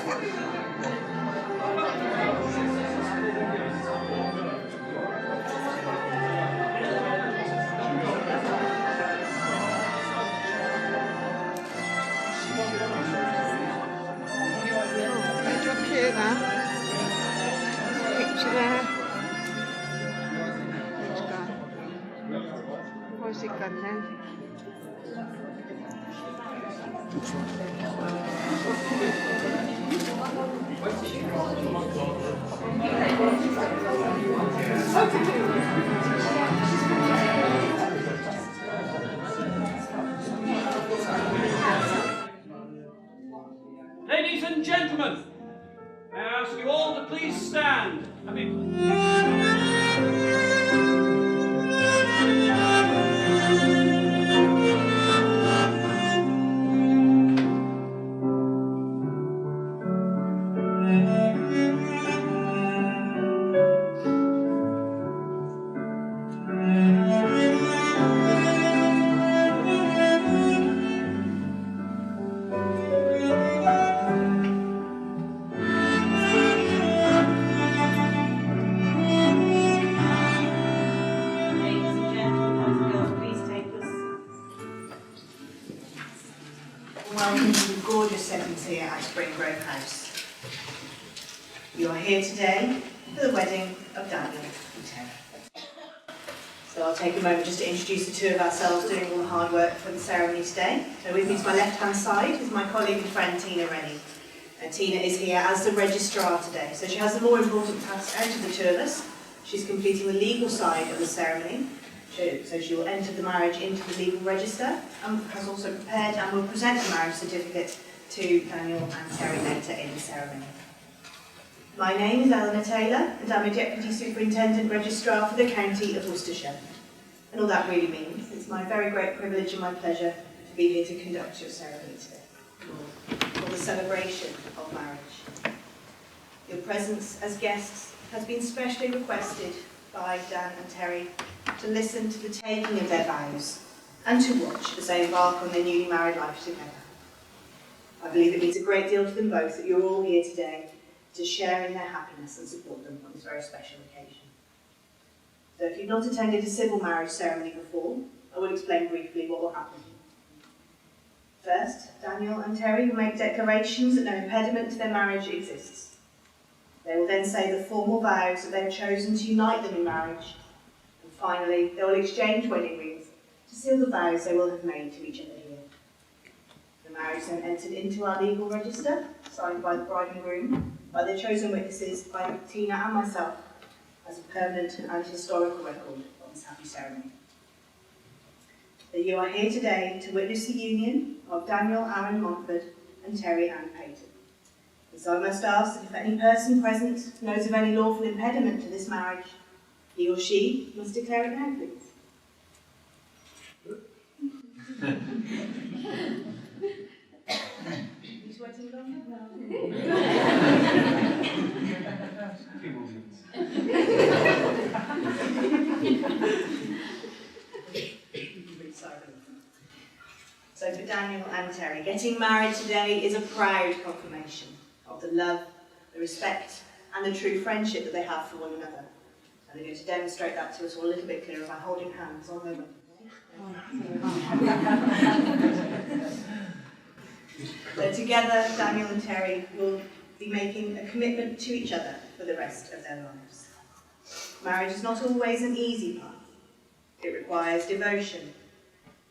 Picture there. Where's it gone then? Ladies and gentlemen, may I ask you all to please stand? Welcome to the gorgeous settings here at Spring Grove House. You are here today for the wedding of Daniel and Terri. So I'll take a moment just to introduce the two of ourselves doing all the hard work for the ceremony today. So with me to my left-hand side is my colleague and friend Tina Rennie. Tina is here as the registrar today, so she has the more important task out of the two of us. She's completing the legal side of the ceremony. So she will enter the marriage into the legal register and has also prepared and will present the marriage certificate to Daniel and Terri later in the ceremony. My name is Eleanor Taylor and I'm a Deputy Superintendent Registrar for the County of Worcestershire. And all that really means, it's my very great privilege and my pleasure to be here to conduct your ceremony today, for the celebration of marriage. Your presence as guests has been specially requested by Dan and Terri to listen to the taking of their vows and to watch as they embark on their newly married life together. I believe it means a great deal to them both that you're all here today to share in their happiness and support them on this very special occasion. So if you've not attended a civil marriage ceremony before, I will explain briefly what will happen. First, Daniel and Terri will make declarations that no impediment to their marriage exists. They will then say the formal vows that they have chosen to unite them in marriage. And finally, they will exchange wedding rings to seal the vows they will have made to each other here. The marriage is then entered into our legal register, signed by the bride and groom, by their chosen witnesses, by Tina and myself, as a permanent and historical record of this happy ceremony. That you are here today to witness the union of Daniel Aaron Montford and Terri Ann Payton. And so I must ask that if any person present knows of any lawful impediment to this marriage, he or she must declare it now, please. Are you sweating longer? So for Daniel and Terri, getting married today is a proud confirmation of the love, the respect and the true friendship that they have for one another. And they're going to demonstrate that to us all a little bit clearer by holding hands on their wedding. So together, Daniel and Terri will be making a commitment to each other for the rest of their lives. Marriage is not always an easy path. It requires devotion,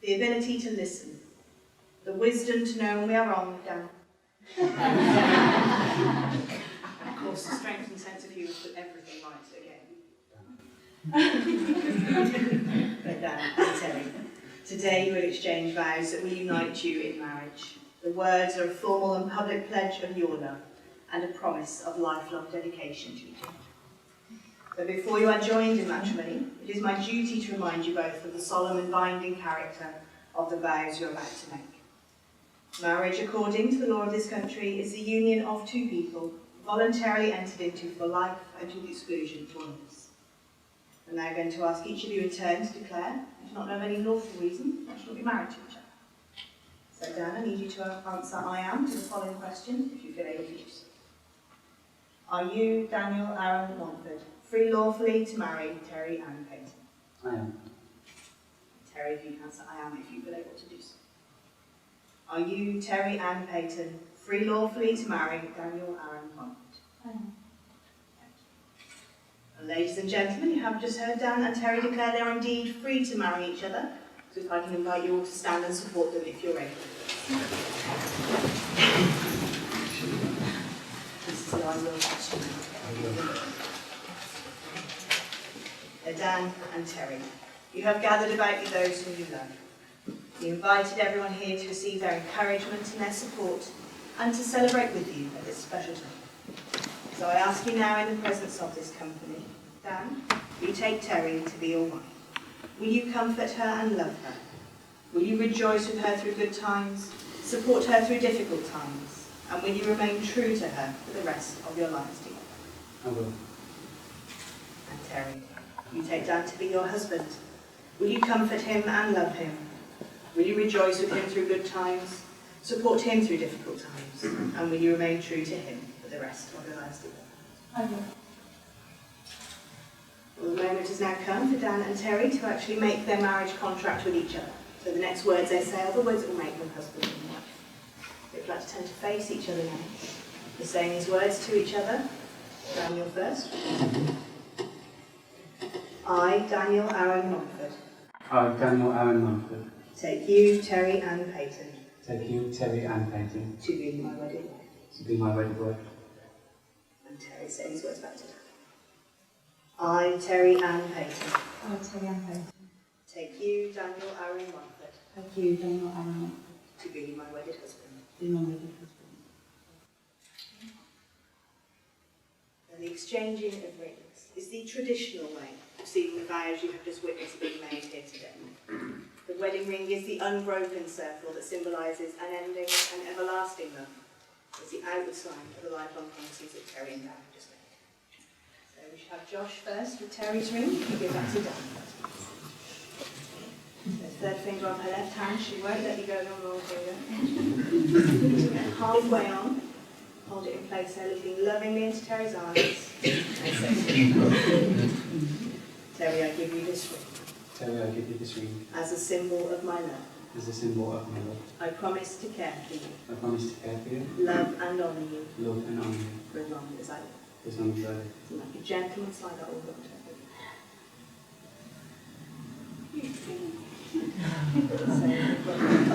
the ability to listen, the wisdom to know when we are wrong, Dan. Of course, the strength and sense of humour to put everything right again. But Dan and Terri, today you will exchange vows that will unite you in marriage. The words are a formal and public pledge of your love and a promise of lifelong dedication to each other. But before you are joined in matrimony, it is my duty to remind you both of the solemn and binding character of the vows you are about to make. Marriage, according to the law of this country, is the union of two people voluntarily entered into for life and to the exclusion of one of us. I'm now going to ask each of you in turn to declare, if you do not know of any lawful reason, why should not be married to each other. So Dan, I need you to answer I am to the following questions, if you feel able to do so. Are you, Daniel Aaron Montford, free lawfully to marry Terri Ann Payton? I am. Terri, if you can answer I am, if you feel able to do so. Are you, Terri Ann Payton, free lawfully to marry Daniel Aaron Montford? I am. And ladies and gentlemen, you have just heard Dan and Terri declare they are indeed free to marry each other. So if I can invite you all to stand and support them if you're ready. This is the I will question. Dan and Terri, you have gathered about you those whom you love. You invited everyone here to receive their encouragement and their support and to celebrate with you at this special time. So I ask you now in the presence of this company, Dan, will you take Terri to be your wife? Will you comfort her and love her? Will you rejoice with her through good times, support her through difficult times, and will you remain true to her for the rest of your lives together? I will. And Terri, you take Dan to be your husband. Will you comfort him and love him? Will you rejoice with him through good times, support him through difficult times, and will you remain true to him for the rest of your lives together? I will. Well, the moment has now come for Dan and Terri to actually make their marriage contract with each other. So the next words they say are the words that will make them husband and wife. They'd like to turn to face each other now. You're saying these words to each other. Daniel first. I, Daniel Aaron Montford, I, Daniel Aaron Montford, take you, Terri Ann Payton, take you, Terri Ann Payton, to be my wedded wife. to be my wedded wife. And Terri, say these words back to Dan. I, Terri Ann Payton, I, Terri Ann Payton, take you, Daniel Aaron Montford, thank you, Daniel Aaron Montford, to be my wedded husband. to be my wedded husband. And the exchanging of rings is the traditional way of sealing the vows you have just witnessed being made here today. The wedding ring is the unbroken circle that symbolises unending and everlasting love. It's the outward sign of the lifelong promises that Terri and Dan have just made. So we should have Josh first with Terri's ring. You give that to Dan. The third finger on her left hand. She won't let you go the wrong finger. And halfway on. Hold it in place there, looking lovingly into Terri's eyes. And say, Terri, I give you this ring. Terri, I give you this ring As a symbol of my love. as a symbol of my love. I promise to care for you. I promise to care for you, Love and honour you. love and honour you, For as long as I live. as long as I live. So like a gentleman slide that all up to So we've got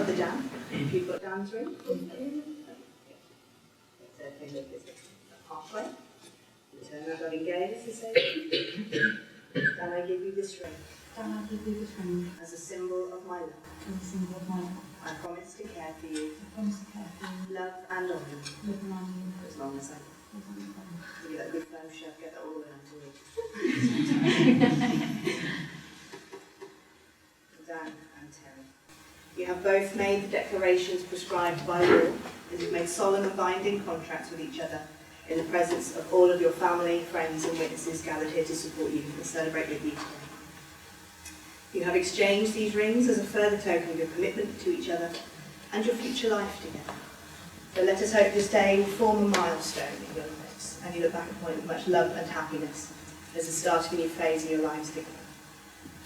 other Dan. If you've got Dan's ring. Third finger is halfway. Turn that loving gaze and say, Dan, I give you this ring. Dan, I give you this ring As a symbol of my love. as a symbol of my love. I promise to care for you. I promise to care for you, Love and honour you. live and honour you, For as long as I live. as long as I live. Give you that good firm shove, get that all the way down to me. Dan and Terri. You have both made the declarations prescribed by law, as you've made solemn and binding contracts with each other in the presence of all of your family, friends and witnesses gathered here to support you and celebrate with you today. You have exchanged these rings as a further token of your commitment to each other and your future life together. So let us hope this day will form a milestone in your lives and you look back upon it with much love and happiness as the start of a new phase in your lives together.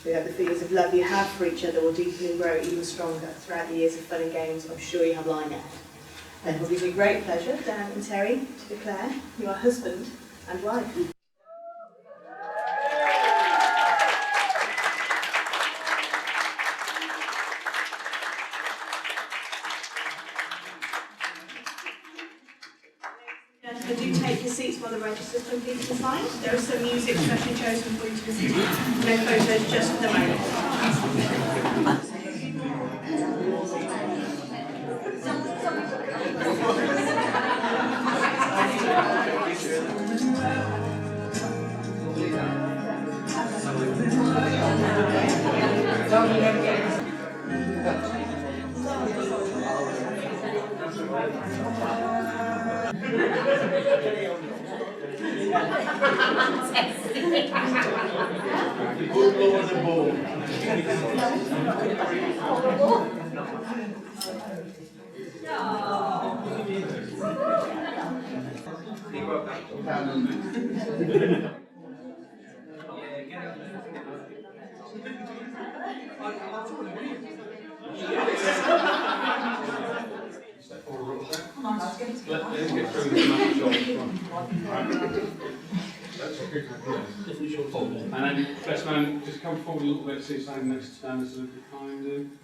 We hope the feelings of love you have for each other will deepen and grow even stronger throughout the years of fun and games I'm sure you have lying ahead. And it will give me great pleasure, Dan and Terri, to declare you are husband and wife. Gentlemen, do take your seats while the register's completed and signed. There is some music specially chosen for you to listen to. No photos just for the moment. Let's get through this match and then best man, just come forward a little bit so you're standing next to stand as a little bit behind him.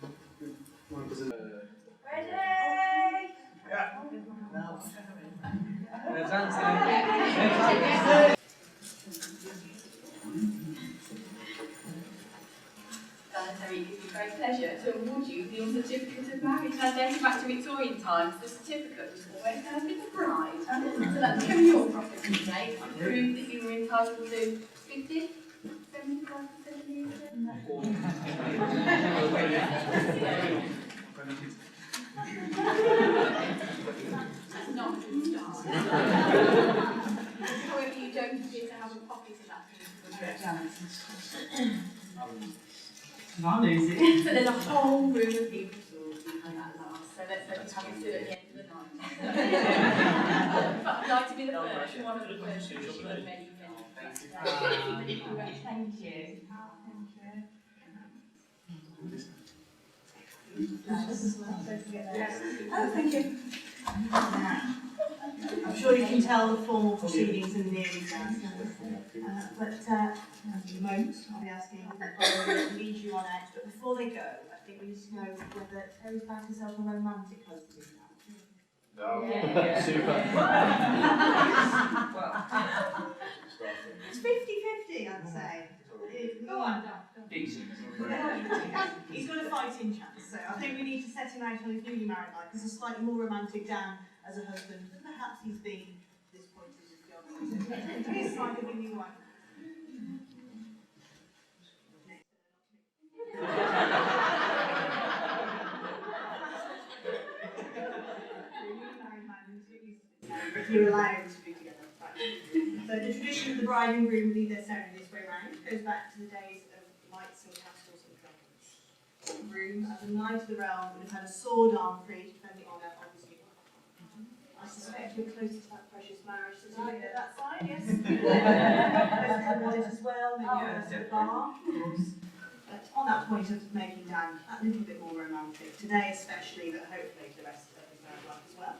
Terri, it gives me great pleasure to award you with your certificate of marriage. Now, dating back to Victorian times, the certificate was always going to be the bride. So that's given your property today to prove that you were entitled to 50, 75% years. That's not a good start. However, you don't appear to have a pocket in that piece of I'm losing. So there's a whole room of people behind that last. So let's hope you have it still at the end of the night. But I'd like to be the first, one of the first to wish you many, many congratulations. Thank you. Oh, thank you. I'm sure you can tell the formal proceedings are nearly done. But at the moment, I'll be asking to lead you on out. But before they go, I think we need to know whether Terry's found herself a romantic husband now. No. Yeah. Super. It's 50-50, I'd say. Go on, Decent. He's got a fighting chance, so I think we need to set him out on his newly married life. There's a slightly more romantic Dan as a husband than perhaps he's been disappointed as fiance. Here's slightly the new wife. If you're allowed to be together. Right. So the tradition of the bride and groom lead their ceremony this way round goes back to the days of knights and castles and trumpets. The groom, as a knight of the realm, would have had a sword arm free to defend the honour of his new wife. I suspect you're closer to that precious marriage certificate at that side, yes? There's a wallet as well, maybe a bar, of course. But on that point of making Dan a little bit more romantic, today especially, but hopefully the rest of his married life as well,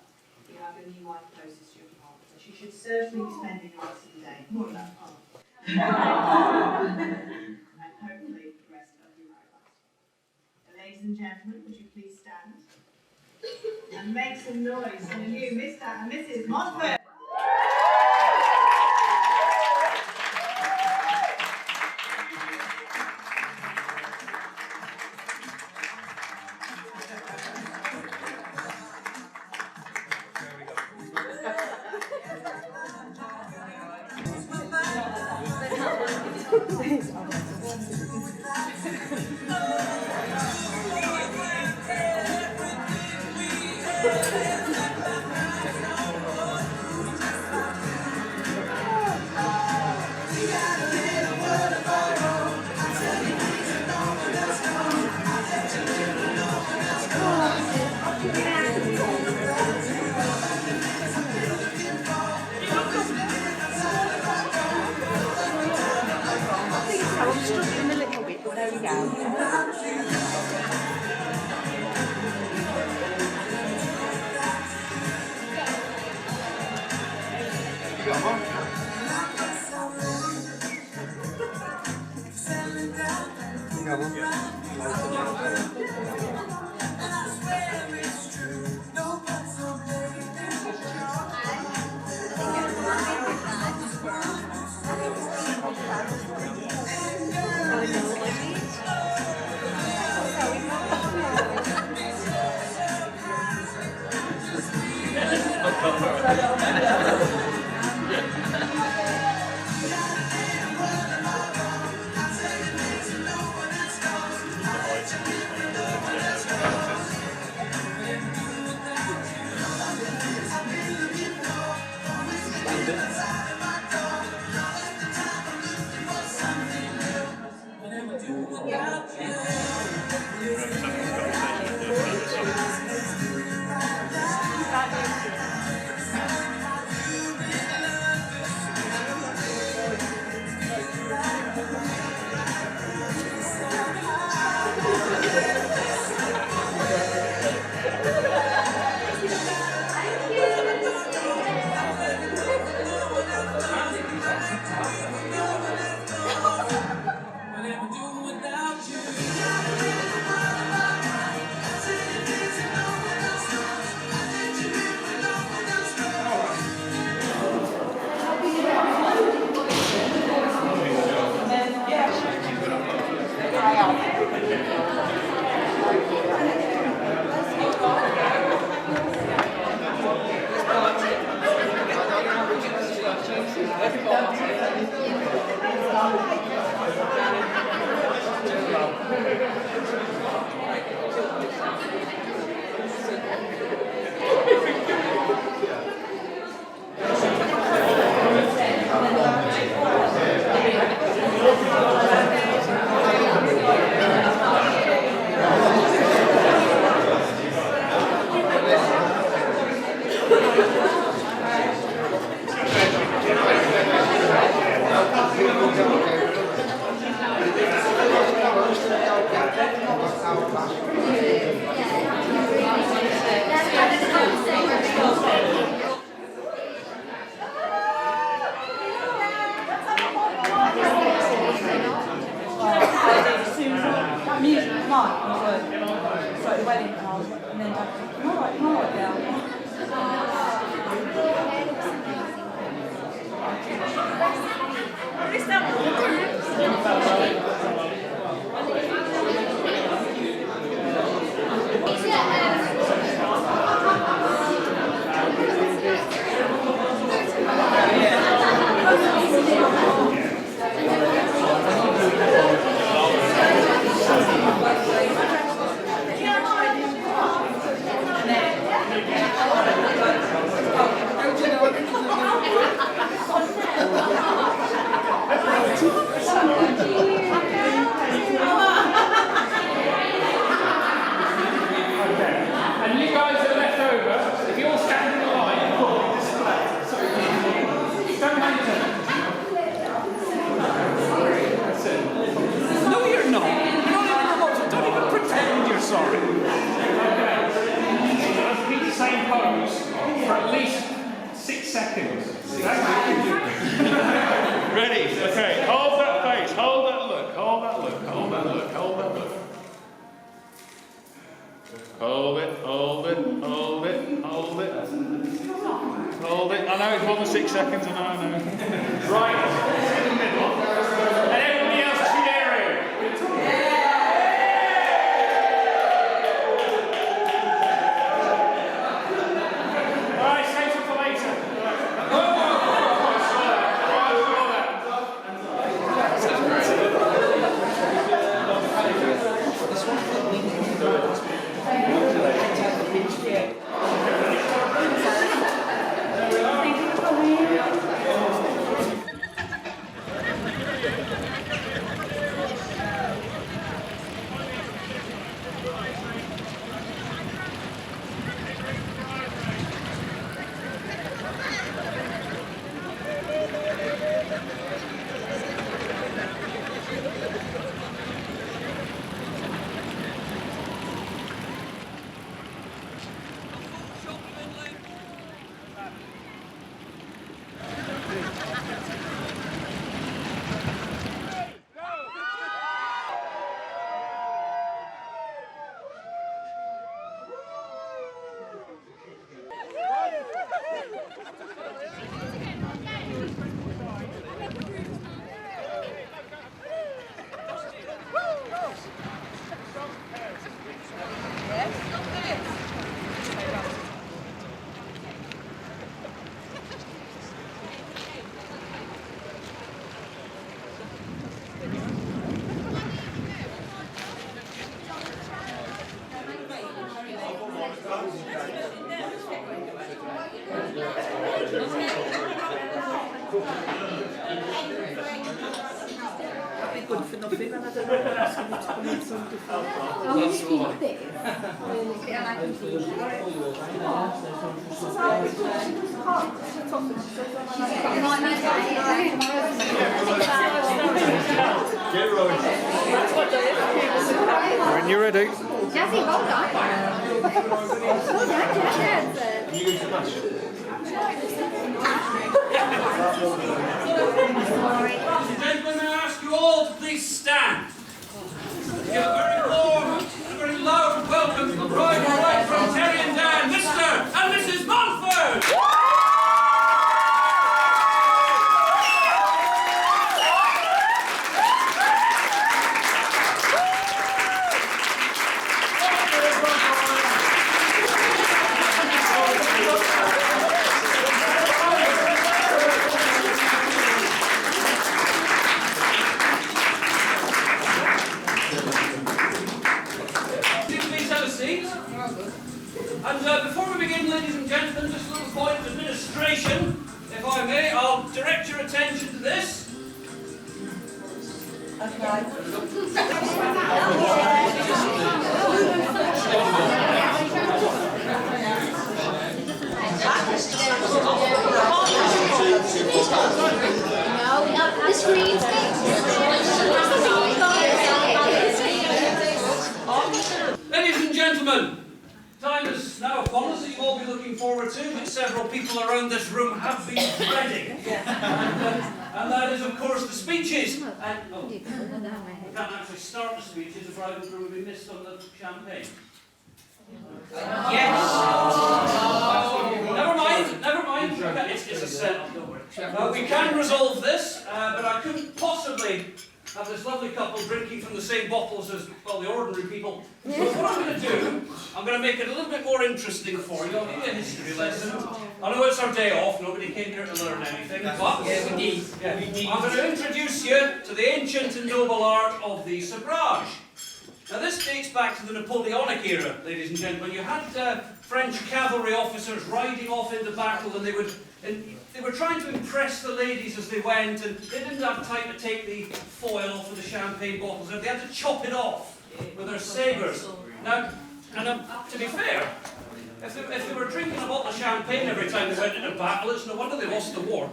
you have your new wife closest to your heart. So she should certainly be spending the rest of the day more of that part. And hopefully the rest of your married life. So ladies and gentlemen, would you please stand and make some noise for the new Mr. and Mrs. Montfort. I'm struggling a little bit, but there we go. seconds. Ready? Okay, hold that face, hold that look, hold that look, hold that look, hold that look. Hold it, hold it, hold it, hold it. Hold it. I know it's more than 6 seconds, I know. Right. In the middle. And everybody else cheering. Alright, save some for later. Good for nothing, and I don't know what asking you to come in some before. I'm going to keep this. When you're ready. Jazzy, hold on. Hold on, Jazzy. Gentlemen, I ask you all to please stand. Give a very warm and very loud welcome to the bride and bride from Terri and Dan, Mr. and Mrs. Montford. Please have a seat. And before we begin, ladies and gentlemen, just a little point of administration. If I may, I'll direct your attention to this. No, not the screen. Ladies and gentlemen, time is now upon us that you'll all be looking forward to, which several people around this room have been dreading. And that is, of course, the speeches. And, we can't actually start the speeches if I would be missed on the champagne. Yes! Never mind. It's a set-up, don't worry. We can resolve this, but I couldn't possibly have this lovely couple drinking from the same bottles as, well, the ordinary people. So what I'm going to do, I'm going to make it a little bit more interesting for you. I'll give you a history lesson. I know it's our day off, nobody came here to learn anything, but Yeah, we need. I'm going to introduce you to the ancient and noble art of the sabrage. Now this dates back to the Napoleonic era, ladies and gentlemen. You had French cavalry officers riding off into battle, and they were trying to impress the ladies as they went, and they didn't have time to take the foil off of the champagne bottles. They had to chop it off with their sabres. Now, to be fair, if they were drinking a bottle of champagne every time they went into battle, it's no wonder they lost the war.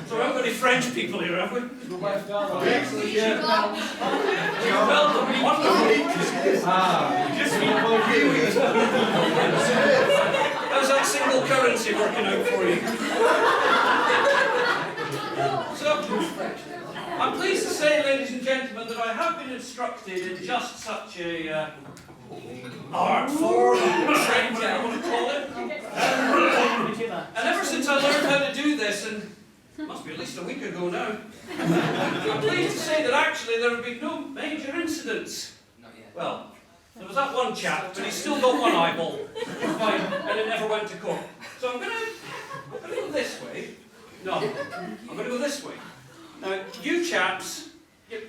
So we haven't got any French people here, have we? Well, wonderful. that single currency working out for you? So, I'm pleased to say, ladies and gentlemen, that I have been instructed in just such a art form, trend, whatever you want to call it. And ever since I learned how to do this, and it must be at least a week ago now, I'm pleased to say that actually there have been no major incidents. Well, there was that one chap, but he's still got one eyeball. Fine, and it never went to court. So I'm going to go this way. No, I'm going to go this way. Now, you chaps,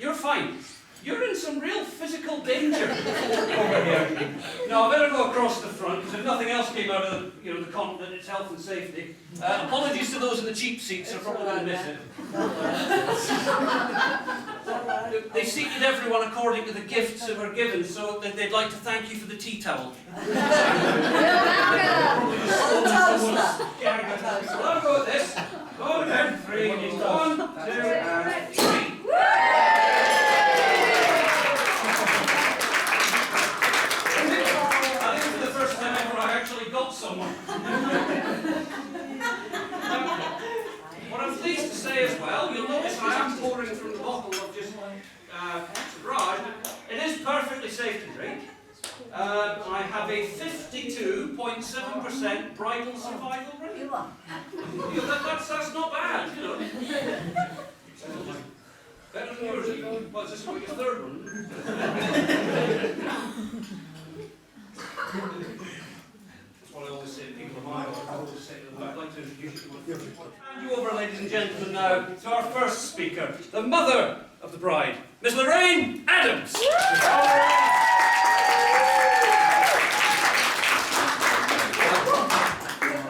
you're fine. You're in some real physical danger over here. No, I better go across the front, because if nothing else came out of the continent, it's health and safety. Apologies to those in the cheap seats, they're probably going to miss it. They seated everyone according to the gifts that were given, so that they'd like to thank you for the tea towel. I'll go with this. Go down, 3. 1, 2, and 3. Got someone. What I'm pleased to say as well, you'll notice I am pouring from the bottle of just Sabrage. It is perfectly safe to drink. I have a 52.7% bridal survival rate. That's not bad, you know. Better than yours. Well, is this your third one? What I always say to people of mine, I always say to them, I'd like to introduce you to hand you over, ladies and gentlemen, now to our first speaker, the mother of the bride, Miss Lorraine Adams.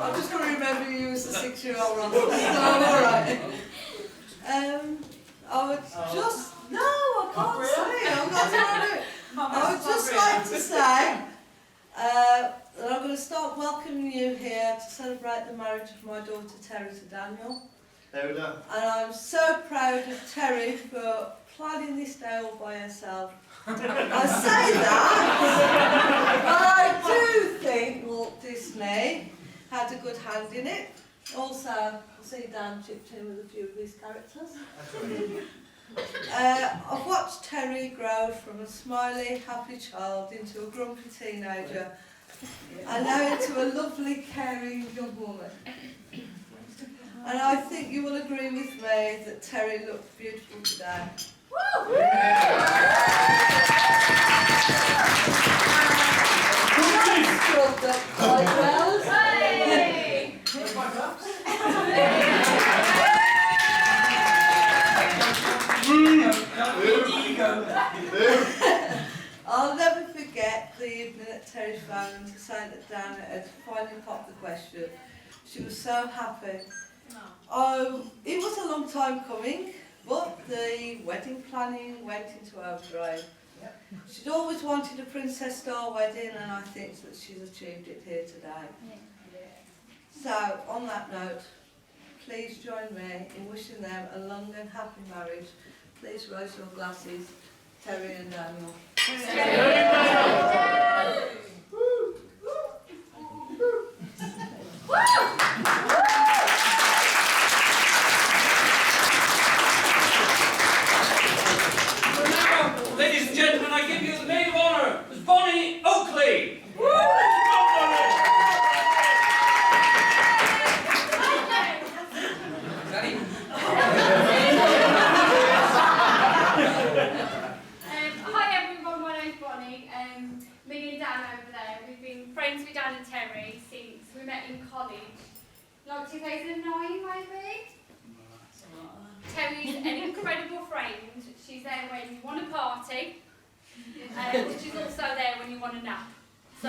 I'm just going to remember you as a 6-year-old on the alright. I would just, no, I can't say, I'm not going to do it. I would just like to say, that I'm going to start welcoming you here to celebrate the marriage of my daughter Terri to Daniel. There we go. And I'm so proud of Terri for planning this day all by herself. I say that, but I do think Walt Disney had a good hand in it. Also, I see Dan chipped in with a few of his characters. I've watched Terri grow from a smiley, happy child into a grumpy teenager, and now into a lovely, caring young woman. And I think you will agree with me that Terri looks beautiful today. Woo! Scrubbed up quite well. Hey! I'll never forget the evening at Terri's phone to say that Dan had finally popped the question. She was so happy. Oh, it was a long time coming, but the wedding planning went into overdrive. She'd always wanted a princess style wedding, and I think that she's achieved it here today. So, on that note, please join me in wishing them a long and happy marriage. Please raise your glasses, Terri and Daniel. Ladies and gentlemen, I give you the maid of honour, Miss Bonnie Oakley. Hi everyone, my name's Bonnie. Me and Dan over there, we've been friends with Dan and Terri since we met in college, like 2009 maybe. Terri's an incredible friend. She's there when you want to party, but she's also there when you want to nap. So,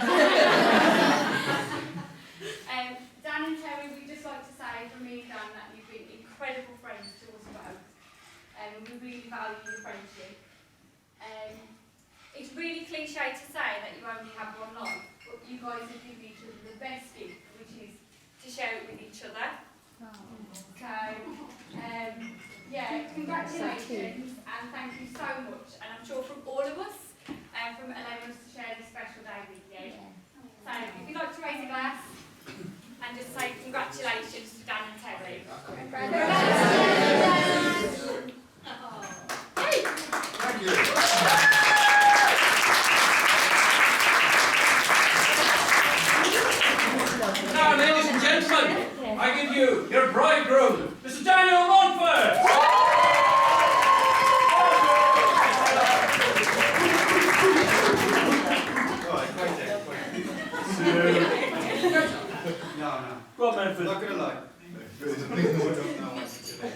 Dan and Terri, we'd just like to say from me and Dan that you've been incredible friends to us both. We really value your friendship. It's really cliche to say that you only have one life, but you guys have given each other the best gift, which is to share it with each other. So, yeah, congratulations and thank you so much. And I'm sure from all of us, from allowing us to share this special day with you. So, if you'd like to raise a glass. to Dan and Terri. Thank you. Now, ladies and gentlemen, I give you your bridegroom, Mr. Daniel Montfort. No. Go on, Manfred. I'm not going to lie. There's a big word up now today.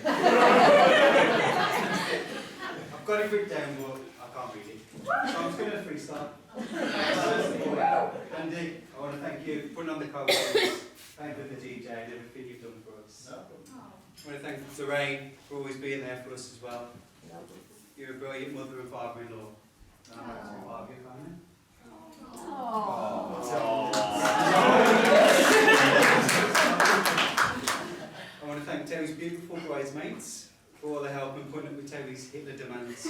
I've got it written down, but I can't read it. So I'm just going to freestyle. Andy, I want to thank you for putting on the cover. Thank you for the DJ and everything you've done for us. I want to thank Terri for always being there for us as well. You're a brilliant mother and father-in-law. And I'm actually part of your family. I want to thank Terri's beautiful bridesmaids for all the help and putting up with Terri's Hitler demands.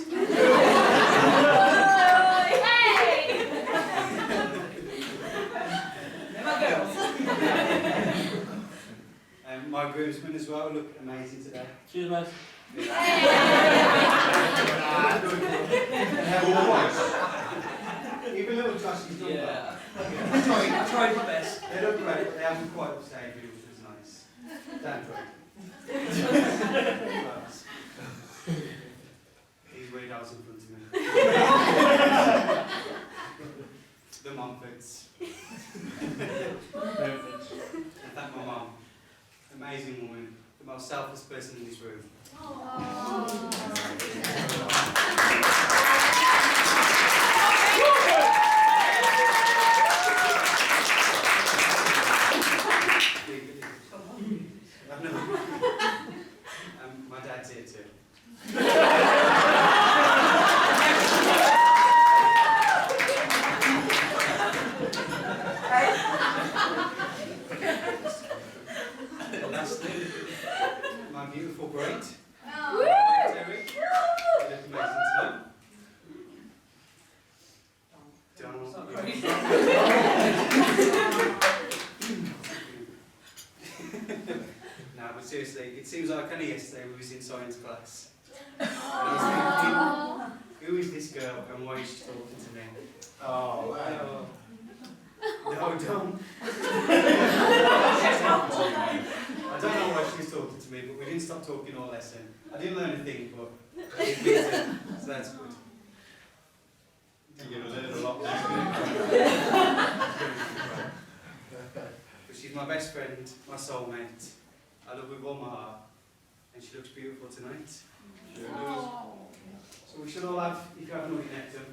And my groomsmen as well look amazing today. Cheers, mate. Even little Josh's done well. I tried my best. They look great, but they haven't quite stayed here, which was nice. Dan tried. He's weird house in front of me. The Montforts. And thank my mum. Amazing woman. The most selfless person in this room. My dad's here too. Lastly, my beautiful bride, Terri. You look amazing tonight. Donald. No, but seriously, it seems like only yesterday we was in science class. And I was thinking, who is this girl and why is she talking to me? Oh, wow. No, don't. I don't know why she's talking to me, but we didn't stop talking all lesson. I didn't learn a thing, but I did meet her, so that's good. You're going to learn a lot now. But she's my best friend, my soulmate. I love her with all my heart, and she looks beautiful tonight. So we should all have, if you haven't already met them.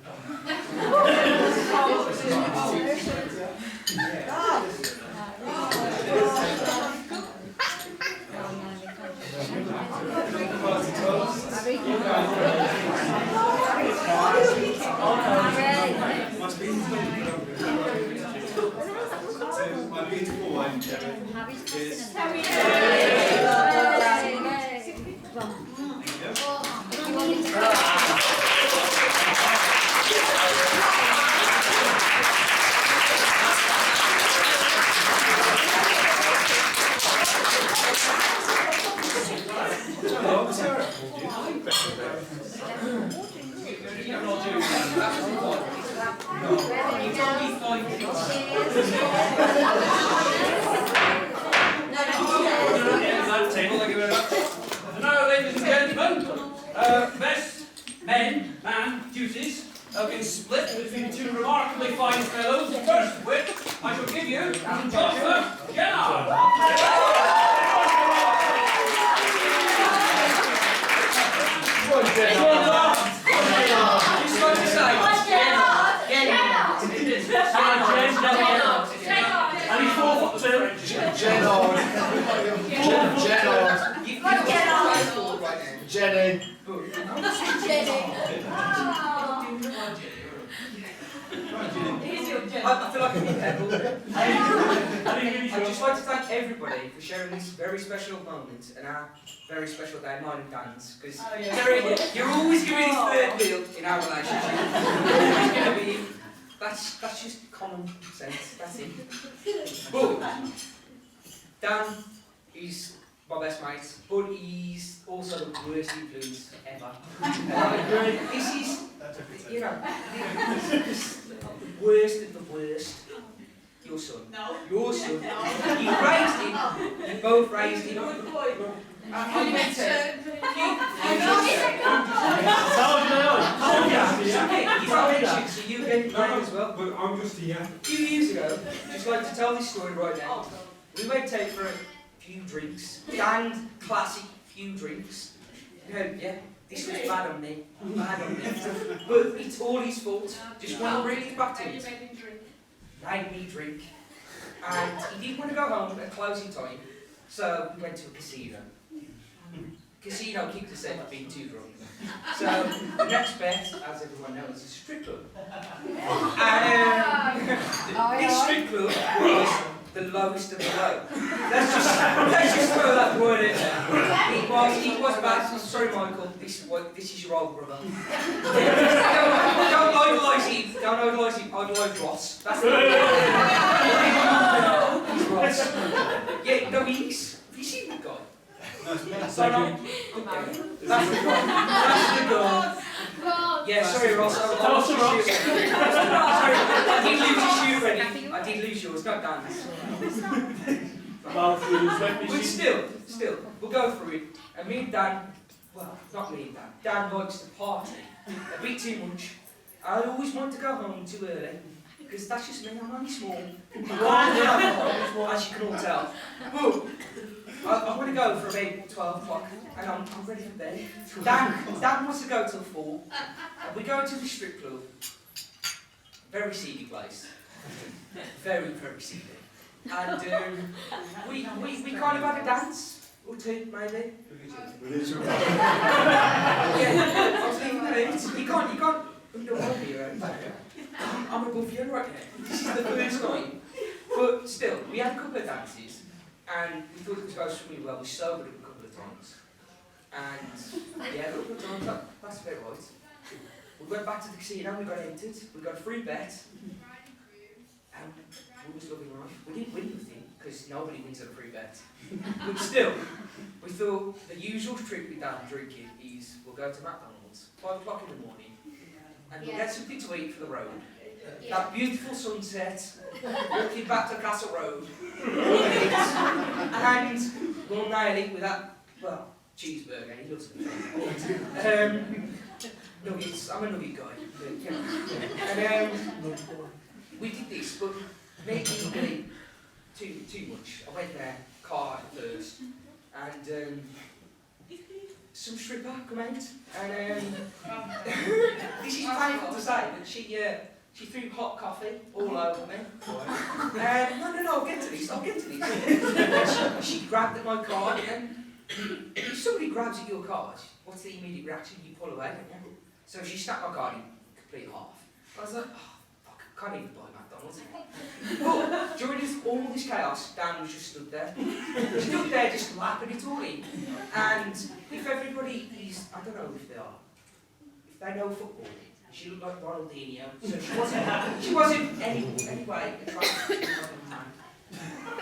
My beautiful wife, Terri, is... Now, ladies and gentlemen, best man duties have been split between two remarkably fine fellows, the first of which I shall give you to Joseph Gennard. And he's 4'2". Jenny. I feel like I'm being heckled. I'd just like to thank everybody for sharing this very special moment and our very special day, mine and Dan's. Because Terri, you're always going to be this third wheel in our relationship. It's going to be, that's just common sense. That's it. But Dan, He's my best mate, but he's also the worst influence ever. This is, you know, the worst of the worst. Your son. No. Your son. You raised him. You both raised him. Good boy. I'm going to tell you. So you get playing as well. But I'm just here. A few years ago, I'd just like to tell this story right now. We went out for a few drinks, canned classic few drinks. Yeah, this was bad on me, but it's all his fault. Just want to bring it back to it. Made me drink, and he didn't want to go home at closing time, so we went to a casino. Casino kicked us out for being too drunk. So the next bet, as everyone knows, is a strip club. And this strip club was the lowest of the low. Let's just throw that word in there. It was bad. Sorry, Michael. This is your old brother. Don't idolise him. Don't idolise him. Idolise Ross. That's the He's Ross. Yeah, no, he's you seen that guy? So no. That's the guy. That's the guy. Yeah, sorry, Ross. I lost your shoe. Sorry, I did lose your shoe already. I did lose yours. Not Dan's. But still, we'll go through it. And me and Dan, well, not me and Dan. Dan likes to party a bit too much. I always want to go home too early because that's just me. I'm only small. As you can all tell. But I want to go for about 12 o'clock and I'm ready for bed. Dan wants to go till 4. And we go to the strip club. Very seedy place. Very, very seedy. And we kind of had a dance or two, maybe. Yeah, I was thinking that you can't understand me around here. I'm above you right now. This is the first time. But still, we had a couple of dances. And we thought it was going swimming well. We sobered up a couple of times. And yeah, a couple of times, that's about right. We went back to the casino, we got entered, we got a free bet. And we was loving life. We didn't win anything, because nobody wins at a free bet. But still, we thought the usual trick with Dan drinking is we'll go to McDonald's, 5 o'clock in the morning, and we'll get something to eat for the road. That beautiful sunset, walking back to Castle Road, and we'll nail it with that, well, cheeseburger, he loves it. Nuggets, I'm a nugget guy. But, yeah. And we did this, but making really too much. I went there, car first, and some stripper come out, and this is painful to say, but she threw hot coffee all over me. No, I'll get to this. She grabbed at my card, and if somebody grabs at your card, what's the immediate reaction? You pull away, don't you? So she snapped my card in complete half. I was like, oh, fuck, I can't even buy McDonald's. But during all this chaos, Dan was just stood there. Stood there just lapping it all in. And if everybody is, I don't know if they are, if they know football, she looked like Ronaldinho, so she wasn't anyway attractive.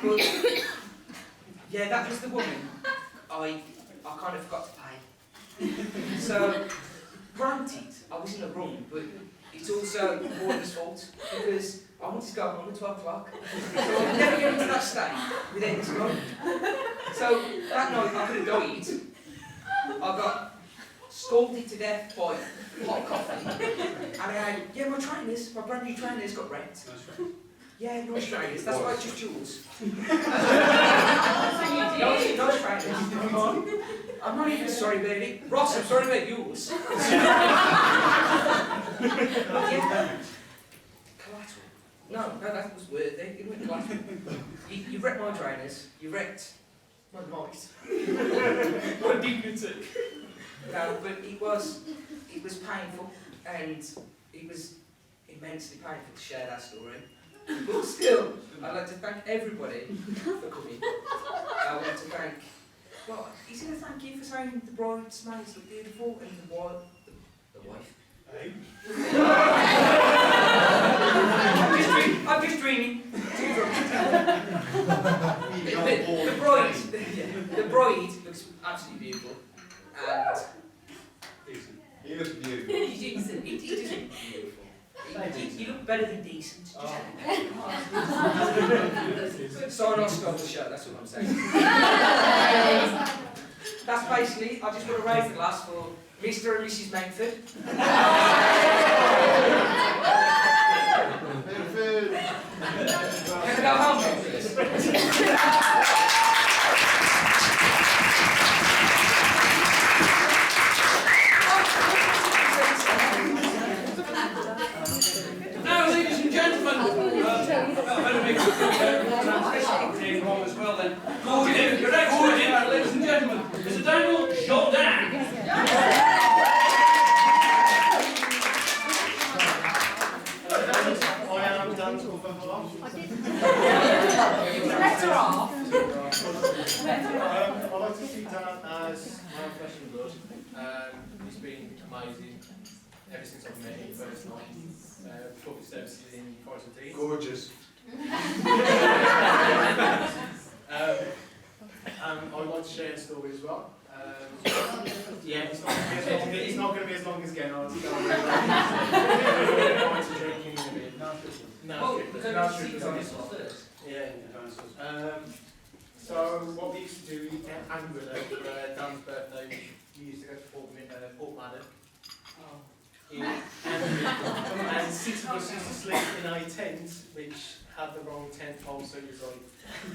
But yeah, that was the woman I kind of forgot to pay. So granted, I was in a run, but it's also Gordon's fault because I wanted to go home at 12 o'clock. So I'd never get into that state without this gun. So that night I couldn't go eat. I got scalded to death by hot coffee. And my trainers, my brand new trainers got wrecked. Yeah, nice trainers. That's why it's just jewels. Nice trainers. I'm not even sorry about it. Ross, I'm sorry about yours. Collateral. No, that was worth it. It wasn't collateral. You wrecked my trainers. You wrecked my might. My dignity. No, but it was painful, and it was immensely painful to share that story. But still, I'd like to thank everybody for coming. I want to thank, well, he's going to thank you for saying the bridesmaids look beautiful and the wife. Hey. I'm just dreaming. The bride looks absolutely beautiful. And Decent. He looks beautiful. he doesn't beautiful. You look better than decent. Sign on stole the show, that's what I'm saying. That's basically, I just want to raise the glass for Mr. and Mrs. Langford. Can I go home then, please? Now, ladies and gentlemen, I better make sure that name wrong as well then. Correct, ladies and gentlemen, Mr. Daniel Jourdain. I like to see Dan as my flesh and blood. He's been amazing ever since I've met him first night. Public services in Quarantine. Gorgeous. And I'd like to share a story as well. Yeah, it's not going to be as long as Gennard's. Drinking a bit. No, strippers on this one. Yeah. So what we used to do annually for Dan's birthday, we used to go to Port Madden. And 6 of us used to sleep in a tent which had the wrong tent pole, so it was like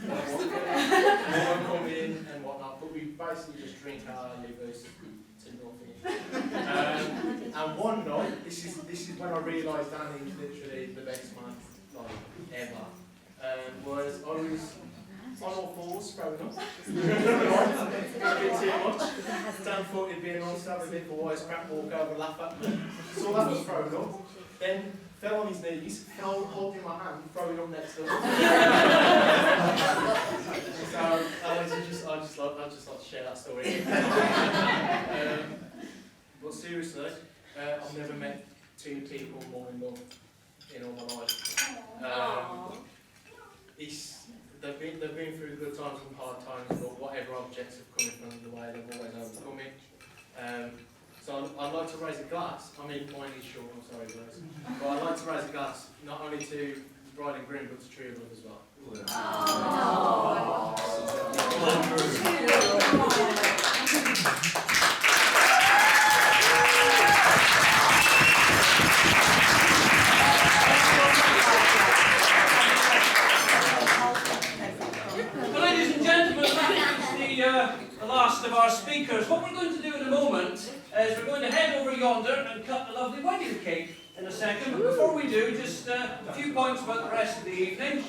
no one come in and whatnot. But we basically just drink our livers to nothing. And one night, this is when I realised Dan is literally the best man like ever. Was I was on all fours throwing up. A bit too much. Dan thought he'd be nice to have a bit of a wise crap walk over, laugh at me. So that was throwing up. Then fell on his knees, holding my hand, throwing up next to him. So I just like to share that story. But seriously, I've never met two people more in love in all my life. They've been through good times and hard times, but whatever objects have come in front of the way, they've always overcome it. So I'd like to raise a glass. I mean, mine is short, I'm sorry guys. But I'd like to raise a glass, not only to bride and groom, but to true love as well. Well, ladies and gentlemen, that is the last of our speakers. What we're going to do in a moment is we're going to head over yonder and cut the lovely wedding cake in a second. But before we do, just a few points about the rest of the evening.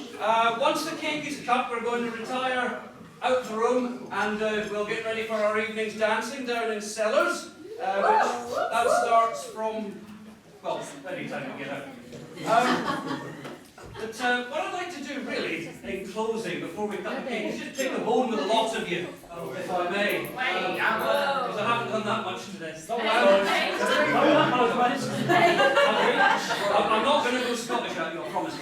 Once the cake is cut, we're going to retire out the room and we'll get ready for our evening's dancing down in Cellars, which that starts from, well, any time we get out. But what I'd like to do really, in closing, before we cut the cake, is just pick a bone with a lot of you, if I may. Because I haven't done that much today. I'm not going to go Scottish at you, I promise.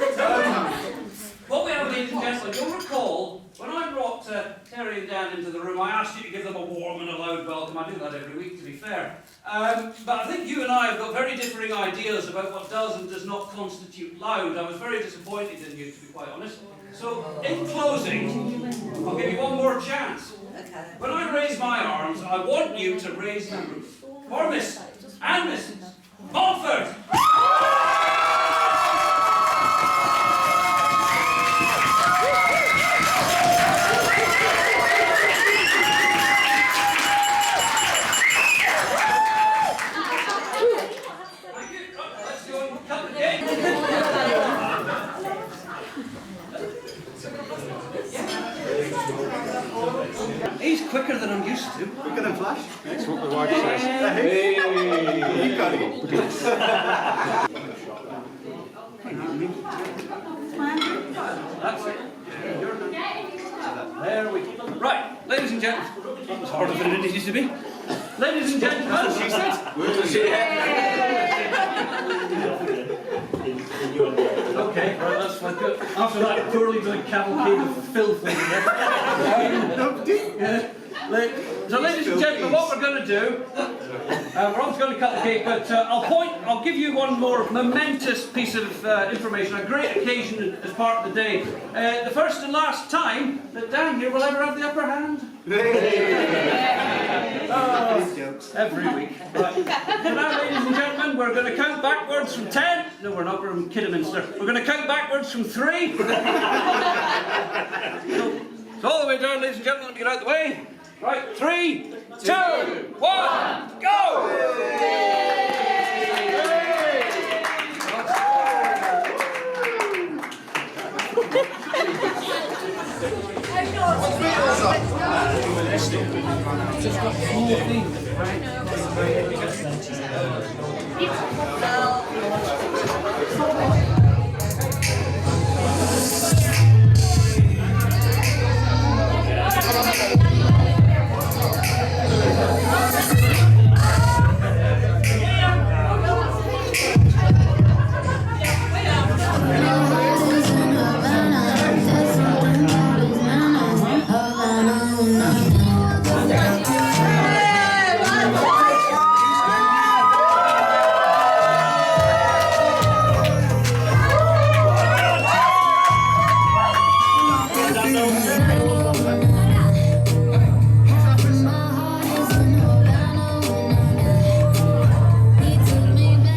What we have, ladies and gentlemen, you'll recall, when I brought Terri and Dan into the room, I asked you to give them a warm and a loud welcome. I do that every week, to be fair. But I think you and I have got very differing ideas about what does and does not constitute loud. I was very disappointed in you, to be quite honest. So, in closing, I'll give you one more chance. When I raise my arms, I want you to raise them for Miss and Mrs. Montfort! He's quicker than I'm used to. Quicker than Flash. That's what the wife says. Hey! You got it. That's it. There we go. Right, ladies and gentlemen. That was harder than it needed to be. Ladies and gentlemen, she said. Okay. Right, that's fine. Good. After that poorly done cavalcade of filth. So, ladies and gentlemen, what we're going to do, we're obviously going to cut the cake, but I'll give you one more momentous piece of information, a great occasion as part of the day. The first and last time that Dan here will ever have the upper hand. Every week. Right. So now, ladies and gentlemen, we're going to count backwards from 10. No, we're not. We're in Kidderminster. We're going to count backwards from 3. So all the way down, ladies and gentlemen. Let me get out of the way. Right, 3, 2, 1, go! Just got 4 things, right?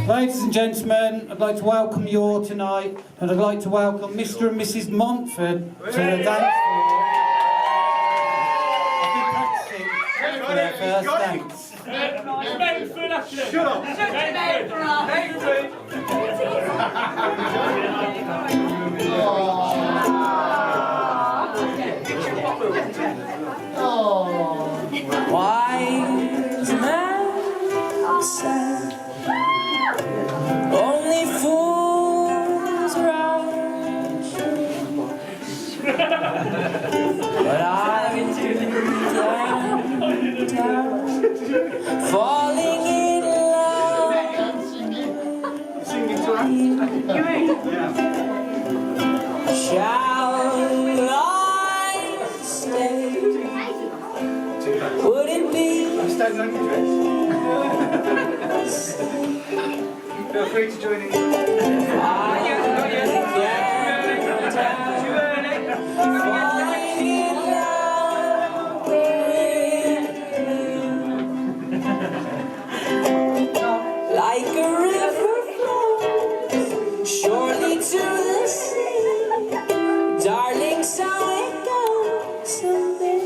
Ladies and gentlemen, I'd like to welcome you all tonight, and I'd like to welcome Mr. and Mrs. Montford to the dance floor. I've been practicing for their first dance. Shut up! Wise man said, only fools rush. But I've been down, falling in love. Singing to us? Shall I stay? Would it be? I'm standing on your dress. Feel free to join in. Like a river flows surely to the sea, darling, so it goes someday.